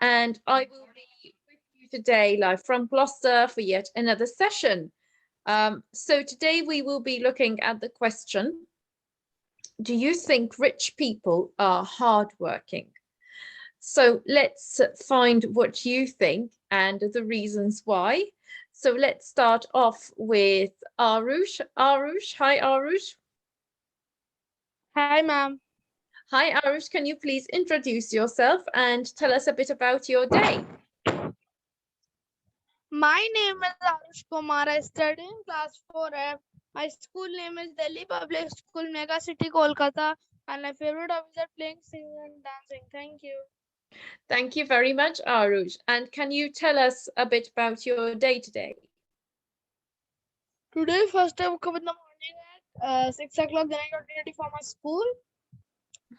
and I will be with you today live from Gloucester for yet another session. So today we will be looking at the question, do you think rich people are hardworking? So let's find what you think and the reasons why. So let's start off with Arush. Arush, hi Arush. Hi, ma'am. Hi Arush, can you please introduce yourself and tell us a bit about your day? My name is Arush Kumar. I study in class 4F. My school name is Delhi Public School, Mega City, Kolkata. And my favorite hobbies are playing, singing, and dancing. Thank you. Thank you very much, Arush. And can you tell us a bit about your day today? Today, first I woke up in the morning at 6 o'clock. Then I got ready for my school.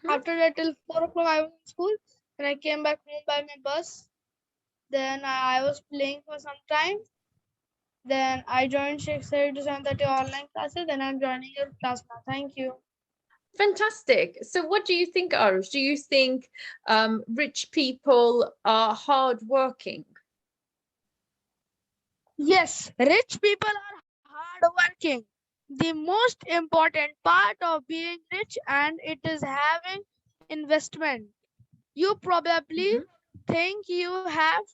After that, till 4 o'clock, I was in school. Then I came back home by my bus. Then I was playing for some time. Then I joined 6:30 to 7:30 online classes. Then I'm joining your class now. Thank you. Fantastic. So what do you think, Arush? Do you think rich people are hardworking? Yes, rich people are hardworking. The most important part of being rich and it is having investment. You probably think you have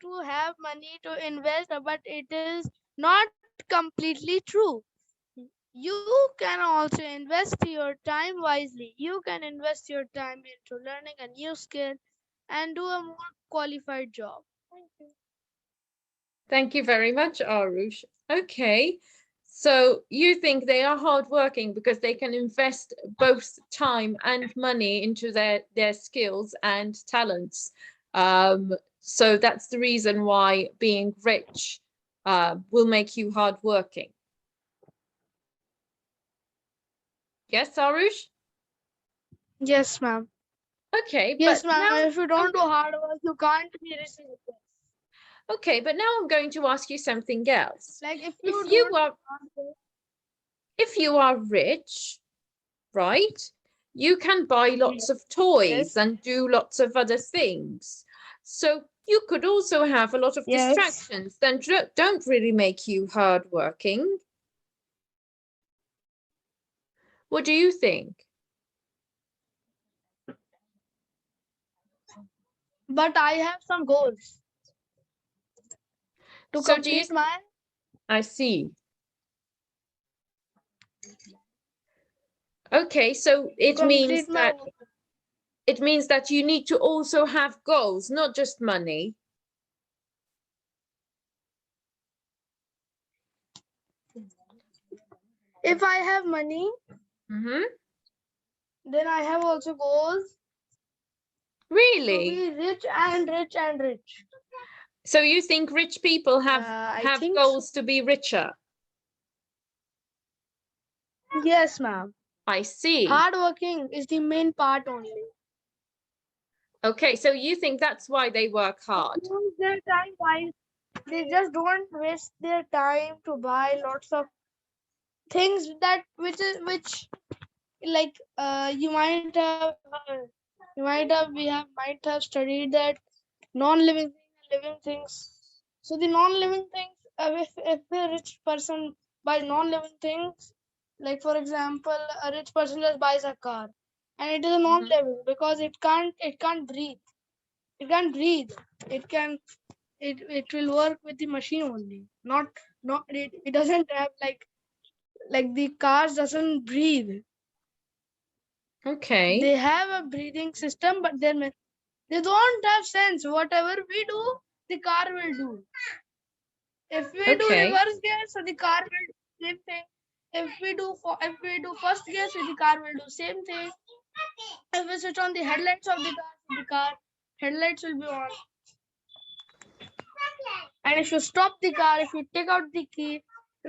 to have money to invest, but it is not completely true. You can also invest your time wisely. You can invest your time into learning a new skill and do a more qualified job. Thank you. Thank you very much, Arush. Okay, so you think they are hardworking because they can invest both time and money into their skills and talents. So that's the reason why being rich will make you hardworking. Yes, Arush? Yes, ma'am. Okay, Yes, but ma'am. now If you don't do hard work, you can't be rich in this. I'm going to ask you something else. Like if If you you don't are do hard work, if you are rich, right, you can buy lots of toys yes, and do lots of other things. So you could also have a lot of yes. distractions that don't really make you hardworking. What do you think? But I have some goals to So do you, complete my. I see. Okay, so To complete my. it means that you need to also have goals, not just money. If I have money, Mm-hmm. then I have also goals to Really? be rich and rich and rich. So you think rich people I have think so. goals to be richer? Yes, ma'am. I see. Hard working is the main part only. Okay, so you think that's why they work hard? Use their time wise. They just don't waste their time to buy lots of things that which like you might have studied that non-living things and living things. So the non-living things, if a rich person buys non-living things, like for example a rich person just buys a car and it is a non-living because it can't breathe. It will work with the machine only, not it doesn't have like the cars doesn't breathe. Okay. They have a breathing system, but they don't have sense. Whatever we do, the car will do. If we do Okay. reverse gear, so the car will do same thing. If we do first gear, so the car will do same thing. If we switch on the headlights of the car headlights will be on. And if you stop the car, if you take out the key,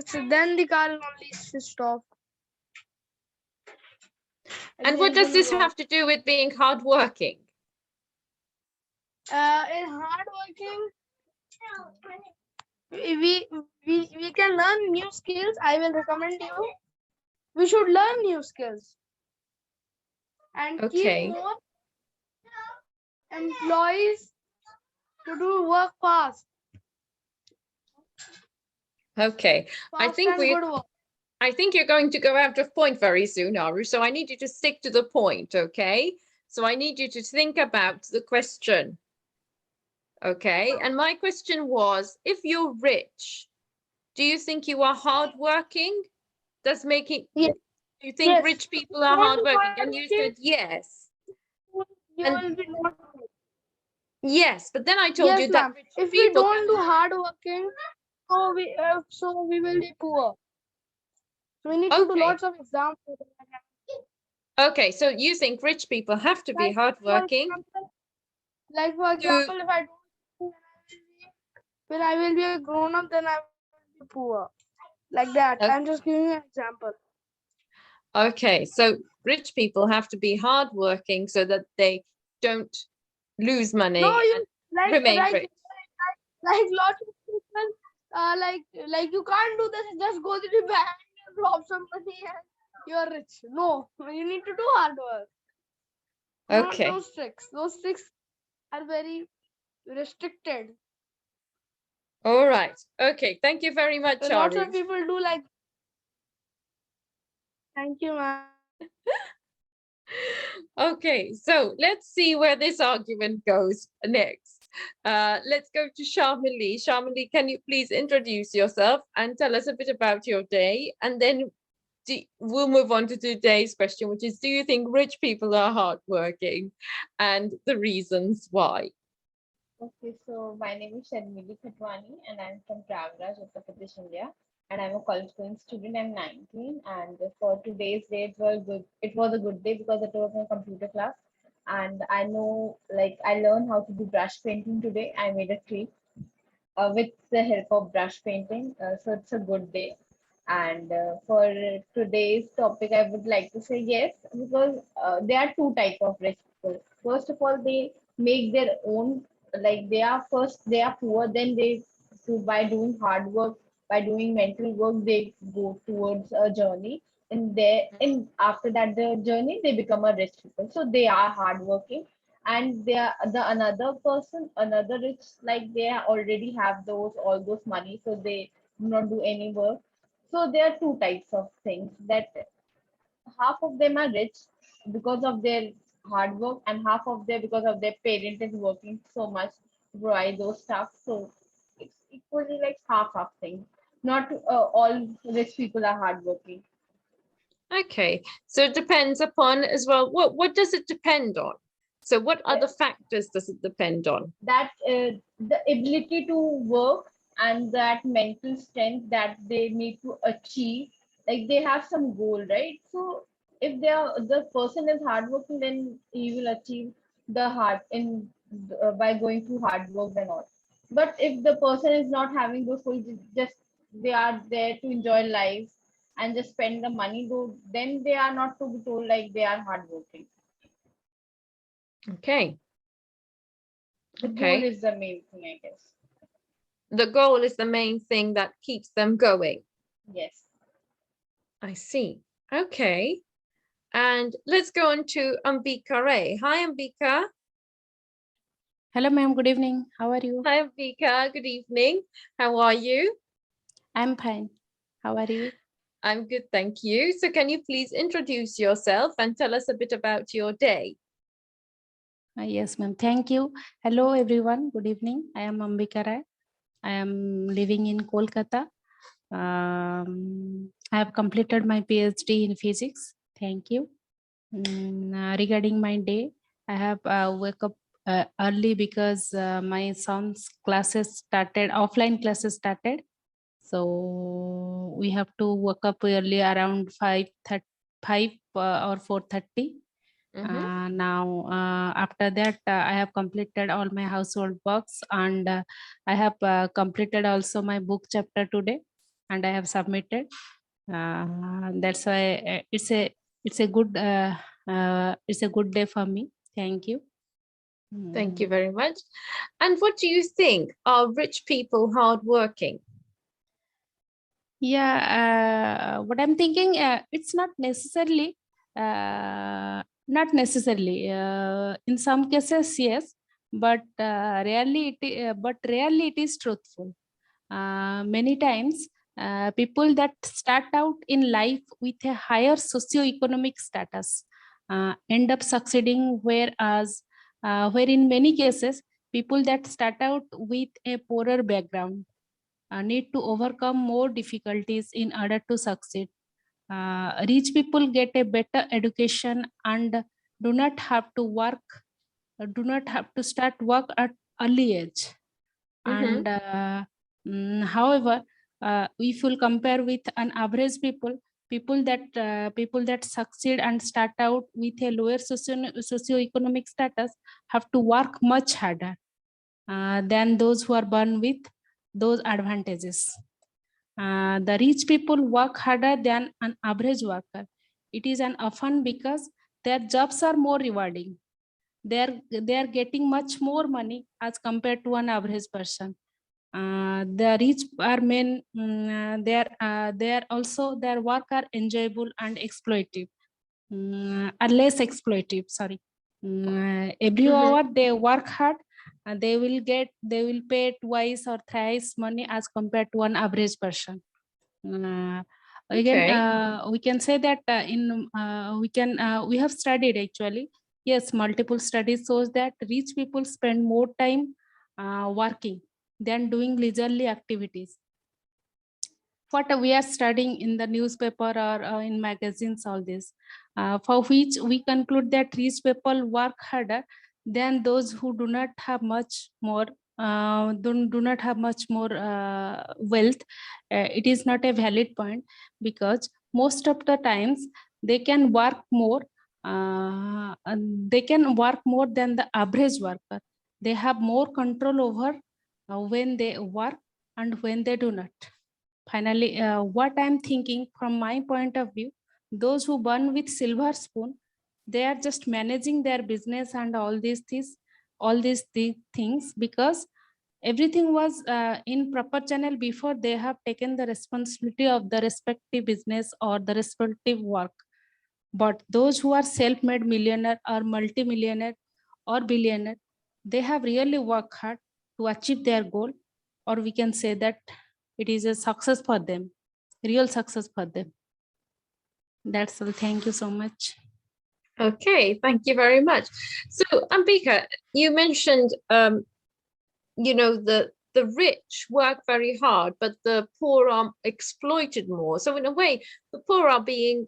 so then the car will only stop. And The what does engine will this run. have to do with being hardworking? In hard working, we can learn new skills. I will recommend you. We should learn new skills and keep Okay. more employees to do work fast. Okay, Fast and good work. I think you're going to go out of point very soon, Aru. So I need you to stick to the point, okay? So I need you to think about the question. Okay, and my question was, if you're rich, do you think you are hardworking? Does making, Yes. do you think Yes. rich people are Want to hardworking? And you hardworking, said yes. you And will be not. yes, but then I told Yes, you that ma'am. rich If we people don't can do hard working, so we will be poor. So we need to do okay. lots of examples. Okay, so you think rich people have to be Like for hardworking example, to, if I don't, when I will be a grown up, then I will be poor. Like that. o- I'm just giving you an example. okay, so rich people have to be hardworking so that they don't lose money No, you and like remain like rich. like lots of people like you can't do this. Just go to the bank and drop some money and you're rich. No, you need to do hard work. Not Okay, those tricks. Those tricks are very restricted. all right. Okay, thank you very much, Lots Aru. of people do like. Thank you, ma'am. Okay, so let's see where this argument goes next. Let's go to Shamili. Shamili, can you please introduce yourself and tell us a bit about your day? And then we'll move on to today's question, which is, do you think rich people are hardworking and the reasons why? Okay, so my name is Sharmili Khatwani and I'm from Prayagraj, Uttar Pradesh, India. And I'm a college going student. I'm 19. And for today's day, it was good. It was a good day because it was my computer class. And I know, like, I learned how to do brush painting today. I made a tree with the help of brush painting. So it's a good day. And for today's topic, I would like to say yes, because there are two types of rich people. First of all, they make their own, like they are poor, then by doing hard work, by doing mental work, they go towards a journey. And after that, the journey, they become a rich people. So they are hardworking, and they are the another person, another rich, like they already have all those money, so they do not do any work. So there are two types of things, that half of them are rich because of their hard work, and half of them because of their parent is working so much to provide those stuff. So it's equally like half thing. Not all rich people are hardworking. Okay, so it depends upon as well, what does it depend on? So what other factors does it depend on? That the ability to work and that mental strength that they need to achieve, like they have some goal, right? So if the person is hardworking, then he will achieve the hard in by going through hard work and all. But if the person is not having those goals, just they are there to enjoy life and just spend the money, though, then they are not to be told like they are hardworking. Okay. The Okay. goal is the main thing, I guess. The goal is the main thing that keeps them going. Yes. I see. Okay. And let's go on to Ambika Ray. Hi, Ambika. Hello, ma'am. Good evening. How are you? Hi, Ambika. Good evening. How are you? I'm fine. How are you? I'm good, thank you. So can you please introduce yourself and tell us a bit about your day? Yes, ma'am. Thank you. Hello, everyone. Good evening. I am Ambika Rai. I am living in Kolkata. I have completed my PhD in physics. Thank you. Regarding my day, I have woke up early because my son's classes started, offline classes started. So we have to wake up early around 5 or 4:30. Now, after that, I have completed all my household works, and I have completed also my book chapter today, and I have submitted. That's why it's a good day for me. Thank you. Thank you very much. And what do you think? Are rich people hardworking? Yeah, what I'm thinking, it's not necessarily. In some cases, yes, but rarely it is truthful. Many times, people that start out in life with a higher socioeconomic status end up succeeding, whereas where in many cases, people that start out with a poorer background need to overcome more difficulties in order to succeed. Rich people get a better education and do not have to start work at early age. Mhm. And however, if you'll compare with an average people that succeed and start out with a lower socioeconomic status have to work much harder than those who are born with those advantages. The rich people work harder than an average worker. It is an often because their jobs are more rewarding. They are getting much more money as compared to an average person. The rich are they are also, their work are enjoyable and exploitative, are less exploitative. Sorry. Every Mhm. hour they work hard, they will pay twice or thrice money as compared to an average person. Again, Okay. we can say that we have studied actually. Yes, multiple studies shows that rich people spend more time working than doing leisurely activities. What we are studying in the newspaper or in magazines, all this, for which we conclude that rich people work harder than those who do not have much more do not have much more wealth. It is not a valid point, because most of the times they can work more, and they can work more than the average worker. They have more control over when they work and when they do not. Finally, what I'm thinking from my point of view, those who burn with silver spoon, they are just managing their business and all these things, because everything was in proper channel before they have taken the responsibility of the respective business or the respective work. But those who are self-made millionaire or multi-millionaire or billionaire, they have really worked hard to achieve their goal, or we can say that it is a success for them, real success for them. That's all. Thank you so much. Okay, thank you very much. So, Ambika, you mentioned, the rich work very hard, but the poor are exploited more. So in a way, the poor are being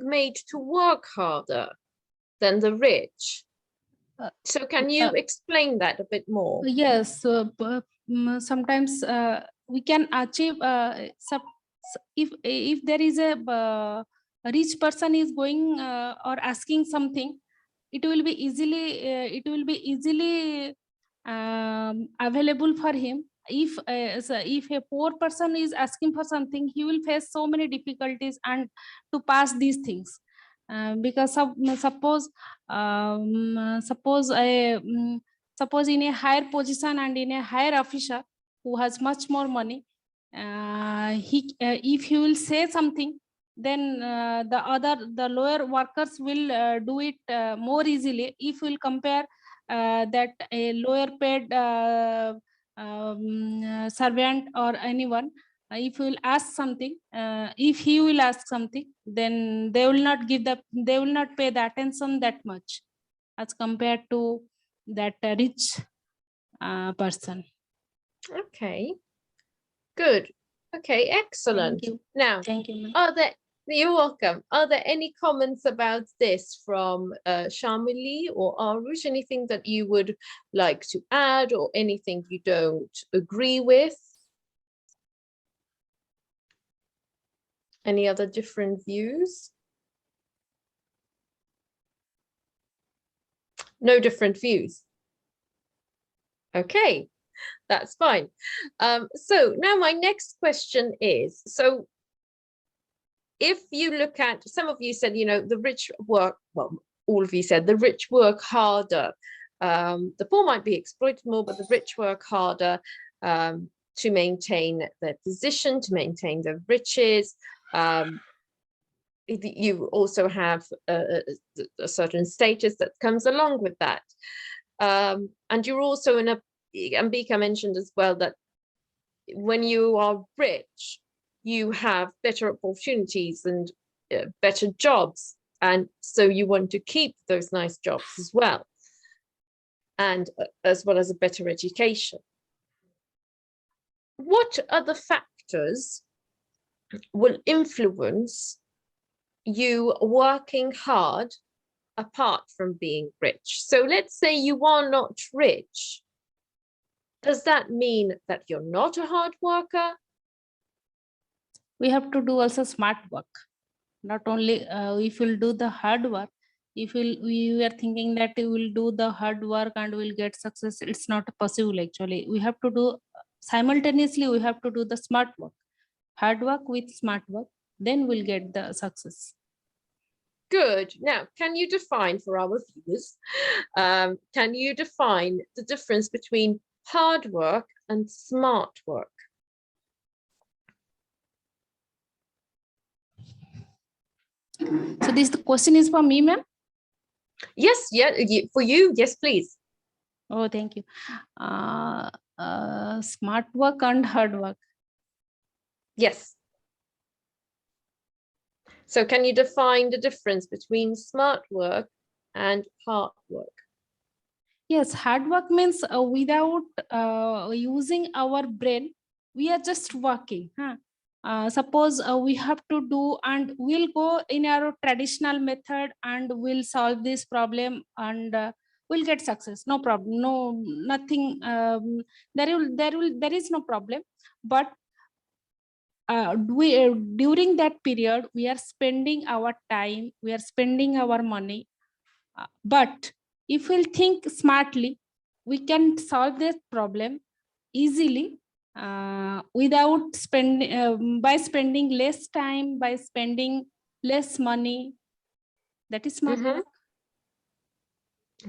made to work harder than the rich. Uh, So can you explain that a bit more? Yes, sometimes we can achieve if there is a rich person is going or asking something, it will be easily available for him. If a poor person is asking for something, he will face so many difficulties and to pass these things, because suppose in a higher position and in a higher officer who has much more money, if he will say something, then the lower workers will do it more easily. If we'll compare that a lower paid servant or anyone, if you will ask something, if he will ask something, then they will not pay the attention that much as compared to that rich person. Okay, good. Okay, excellent. Thank you. Now, Thank you, ma'am. you're welcome. Are there any comments about this from Shamili or Arush? Anything that you would like to add, or anything you don't agree with? Any other different views? No different views. Okay, that's fine. So now my next question is, so if you look at, some of you said, the rich work, well, all of you said the rich work harder. The poor might be exploited more, but the rich work harder to maintain their position, to maintain their riches. You also have a certain status that comes along with that. And you're also in a, and Bika mentioned as well that when you are rich, you have better opportunities and better jobs. And so you want to keep those nice jobs as well. And as well as a better education. What other factors will influence you working hard apart from being rich? So let's say you are not rich. Does that mean that you're not a hard worker? We have to do also smart work. Not only if we'll do the hard work, if we are thinking that we will do the hard work and we'll get success, it's not possible actually. We have to do simultaneously, we have to do the smart work, hard work with smart work, then we'll get the success. Good. Now, can you define for our viewers, can you define the difference between hard work and smart work? So this the question is for me, ma'am? Yes, yeah, for you, yes, please. Oh, thank you. Smart work and hard work. Yes. So can you define the difference between smart work and hard work? Yes, hard work means without using our brain, we are just working. Huh? Suppose we have to do and we'll go in our traditional method and we'll solve this problem and we'll get success. No problem. No, nothing. There is no problem. But during that period, we are spending our time, we are spending our money. But if we'll think smartly, we can solve this problem easily without spending by spending less time, by spending less money. That is smart work.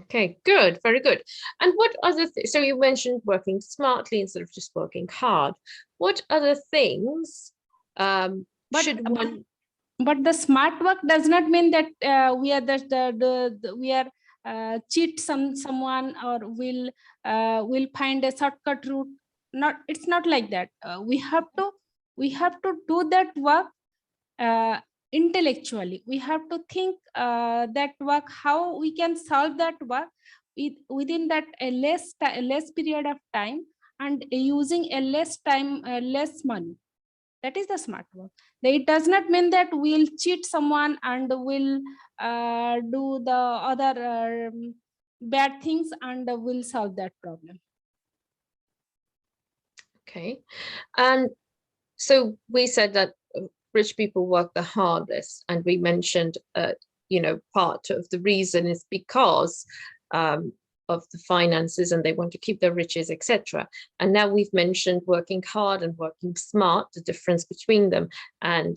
Okay, good, very good. And what other so you mentioned working smartly instead of just working hard. What other things should one? But the smart work does not mean that we are we are cheat someone or will find a shortcut route. Not, it's not like that. We have to do that work intellectually. We have to think that work, how we can solve that work within that a less period of time and using a less time, less money. That is the smart work. It does not mean that we'll cheat someone and we'll do the other bad things and we'll solve that problem. Okay, and so we said that rich people work the hardest, and we mentioned, you know, part of the reason is because of the finances and they want to keep their riches, etc. And now we've mentioned working hard and working smart, the difference between them. And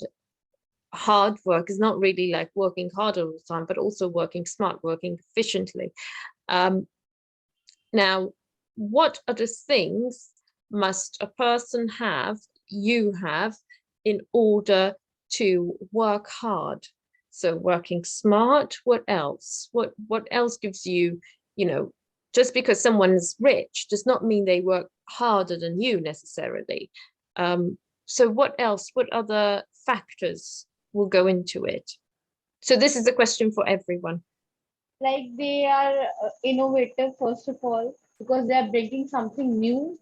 hard work is not really like working hard all the time, but also working smart, working efficiently. Now, what other things must a person have, you have, in order to work hard? So working smart, what else? What else gives you, you know, just because someone's rich does not mean they work harder than you necessarily. So what else, what other factors will go into it? So this is a question for everyone. Like they are innovative, first of all, because they are bringing something new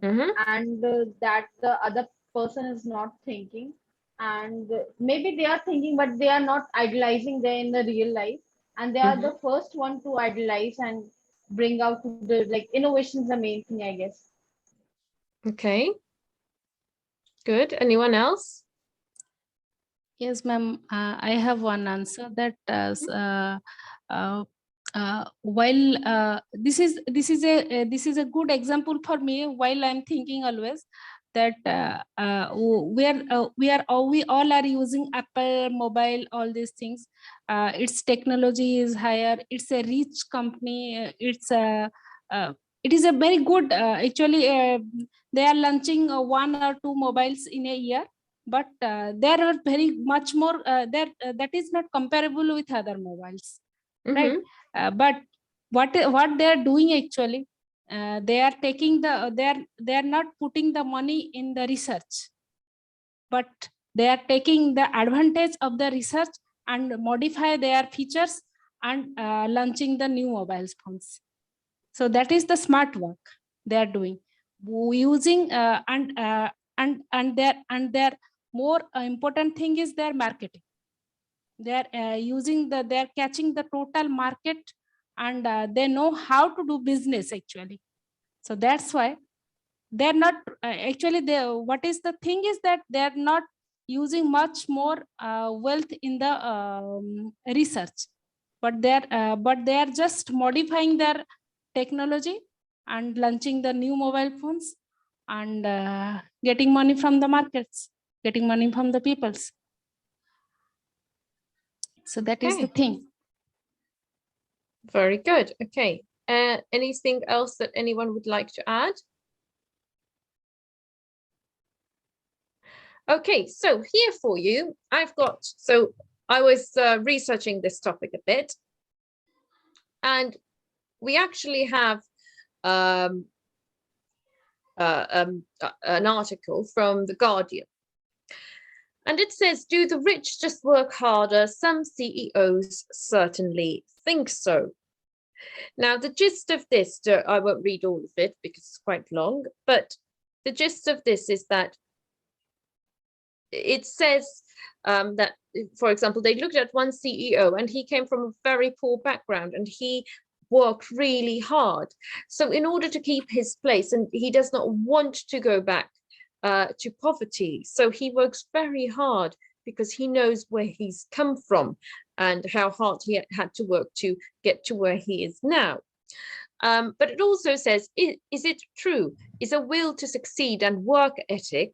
and that the other person is not thinking. And maybe they are thinking, but they are not idealizing there in the real life. And they are the first one to idealize and bring out the, like, innovation is the main thing, I guess. Okay. Good. Anyone else? Yes, ma'am. I have one answer that while this is a good example for me. While I'm thinking always that we all are using Apple mobile, all these things. Its technology is higher. It's a rich company. It is a very good. Actually, they are launching 1 or 2 mobiles in a year. But there are very much more that is not comparable with other mobiles, right? But what they are doing actually, they are taking the they are not putting the money in the research, but they are taking the advantage of the research and modify their features and launching the new mobile phones. So that is the smart work they are doing, using their more important thing is their marketing. They are using they are catching the total market, and they know how to do business actually. So that's why they're not actually what is the thing is that they're not using much more wealth in the research, but they're just modifying their technology and launching the new mobile phones and getting money from the markets, getting money from the peoples. So that is the Okay. thing. Very good. Okay. Anything else that anyone would like to add? Okay, so here for you, I've got, so I was researching this topic a bit, and we actually have an article from The Guardian. And it says, do the rich just work harder? Some CEOs certainly think so. Now, the gist of this, I won't read all of it because it's quite long, but the gist of this is that it says that, for example, they looked at one CEO and he came from a very poor background and he worked really hard. So in order to keep his place, and he does not want to go back to poverty. So he works very hard because he knows where he's come from and how hard he had to work to get to where he is now. But it also says, is it true? Is a will to succeed and work ethic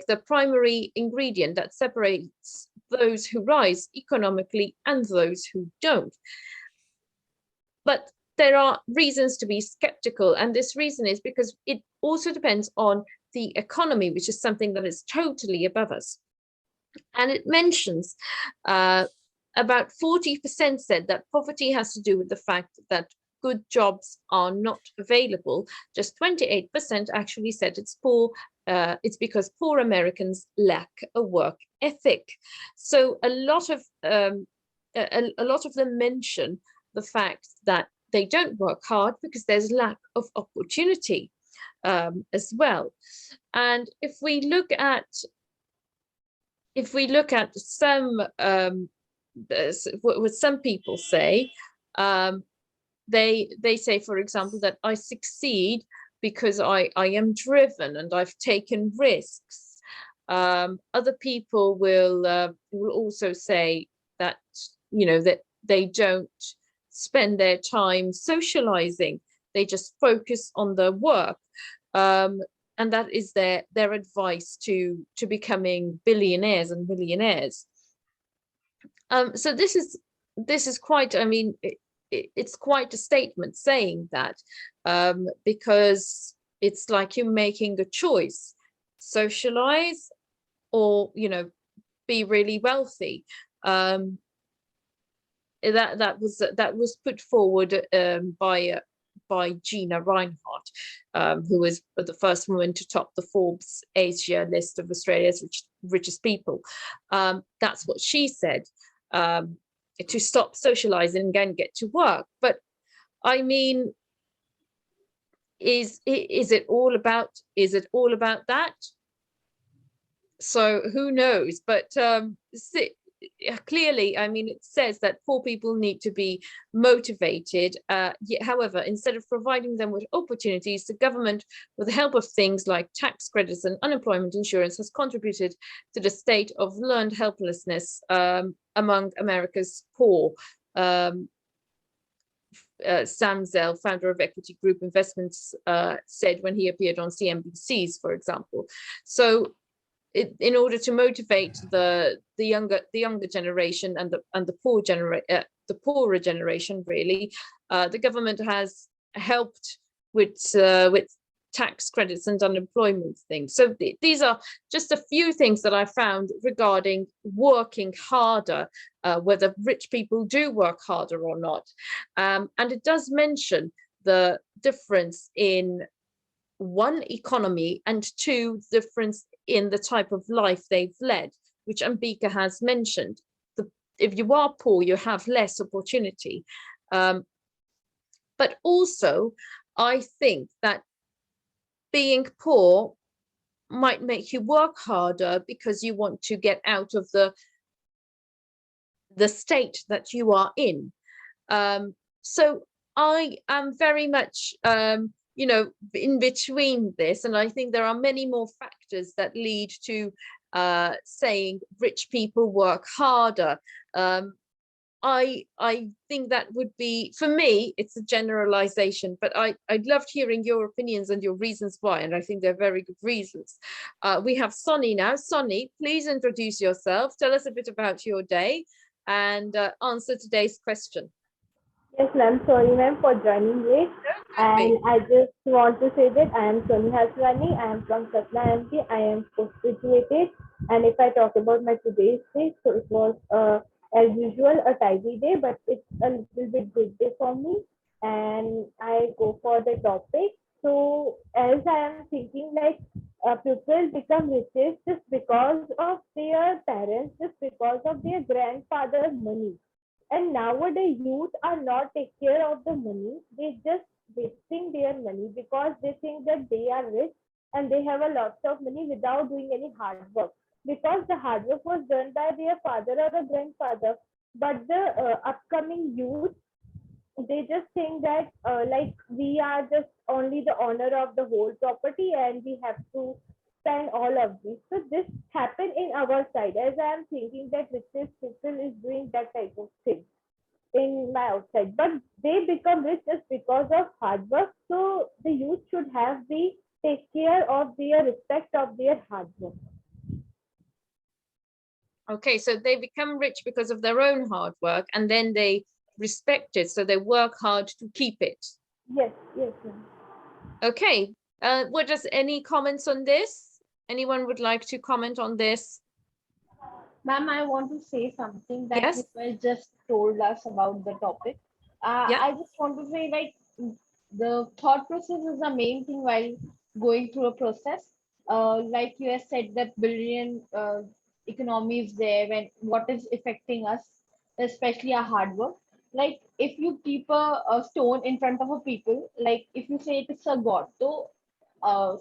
the primary ingredient that separates those who rise economically and those who don't? But there are reasons to be skeptical, and this reason is because it also depends on the economy, which is something that is totally above us. And it mentions about 40% said that poverty has to do with the fact that good jobs are not available. Just 28% actually said it's poor. It's because poor Americans lack a work ethic. So a lot of them mention the fact that they don't work hard because there's lack of opportunity as well. And if we look at some what some people say, they say, for example, that I succeed because I am driven and I've taken risks. Other people will also say that, you know, that they don't spend their time socializing, they just focus on their work, and that is their advice to becoming billionaires and millionaires. So this is quite, I mean, it's quite a statement saying that, because it's like you're making a choice: socialize or, you know, be really wealthy. That was put forward by Gina Reinhardt, who was the first woman to top the Forbes Asia list of Australia's richest people. That's what she said, to stop socializing and get to work. But I mean, is it all about that? So who knows? But clearly, I mean, it says that poor people need to be motivated. Yet, however, instead of providing them with opportunities, the government, with the help of things like tax credits and unemployment insurance, has contributed to the state of learned helplessness among America's poor. Sam Zell, founder of Equity Group Investments, said when he appeared on CNBC's, for example. So in order to motivate the younger generation and the poorer generation, really, the government has helped with tax credits and unemployment things. So these are just a few things that I found regarding working harder whether rich people do work harder or not. And it does mention the difference in one, economy, and two, difference in the type of life they've led, which Ambika has mentioned. If you are poor, you have less opportunity. But also, I think that being poor might make you work harder because you want to get out of the state that you are in. So I am very much, you know, in between this, and I think there are many more factors that lead to saying rich people work harder. I think that would be, for me, it's a generalization, but I'd loved hearing your opinions and your reasons why, and I think they're very good reasons. We have Sonny now. Sonny, please introduce yourself. Tell us a bit about your day and answer today's question. Yes, ma'am. Sorry, ma'am, for joining late. And I just want to say that I am Soni Haswani. I am from Satna MP. I am post-graduated. And if I talk about my today's day, so it was, as usual, a tidy day, but it's a little bit good day for me. And I go for the topic. So as I am thinking, like, people become riches just because of their parents, just because of their grandfather's money. And nowadays, youth are not take care of the money. They just wasting their money because they think that they are rich and they have a lot of money without doing any hard work. Because the hard work was done by their father or a grandfather. But the upcoming youth, they just think that like we are just only the owner of the whole property and we have to spend all of this. So this happened in our side, as I am thinking that richest people is doing that type of thing in my outside, but they become rich just because of hard work. So the youth should have the take care of their respect of their hard work. Okay, so they become rich because of their own hard work, and then they respect it, so they work hard to keep it. Yes, yes, ma'am. Okay, what does any comments on this? Anyone would like to comment on this? Ma'am, I want to say something that Yes. you just told us about the topic. Yeah. I just want to say, like, the thought process is the main thing while going through a process. Like you have said, that billion economy is there, when what is affecting us, especially our hard work. Like, if you keep a stone in front of a people, like if you say it is a god, so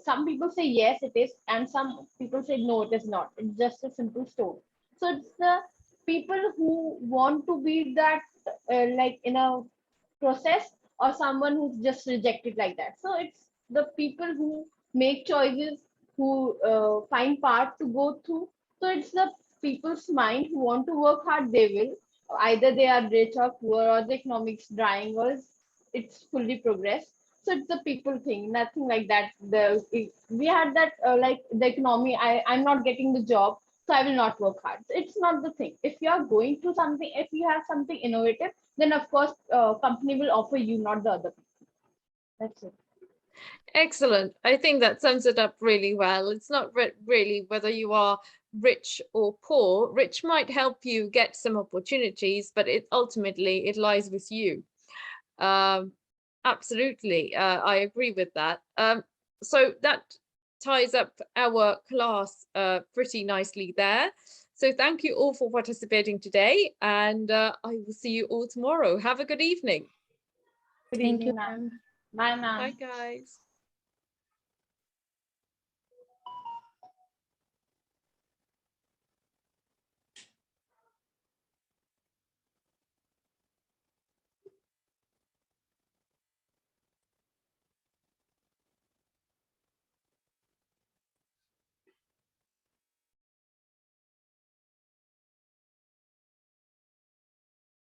some people say yes it is, and some people say no it is not. It's just a simple stone. So it's the people who want to be that, like in a process, or someone who's just rejected like that. So it's the people who make choices, who find path to go through. So it's the people's mind who want to work hard, they will. Either they are rich or poor, or the economics drying, or it's fully progressed. So it's the people thing, nothing like that. We had that, like the economy, I'm not getting the job, so I will not work hard. So it's not the thing. If you are going through something, if you have something innovative, then of course company will offer you, not the other people. That's it. Excellent. I think that sums it up really well. It's not really whether you are rich or poor. Rich might help you get some opportunities, but ultimately it lies with you. Absolutely, I agree with that. So that ties up our class pretty nicely there. So thank you all for participating today, and I will see you all tomorrow. Have a good evening. Good Thank evening, you. ma'am. Bye, ma'am. Bye, guys.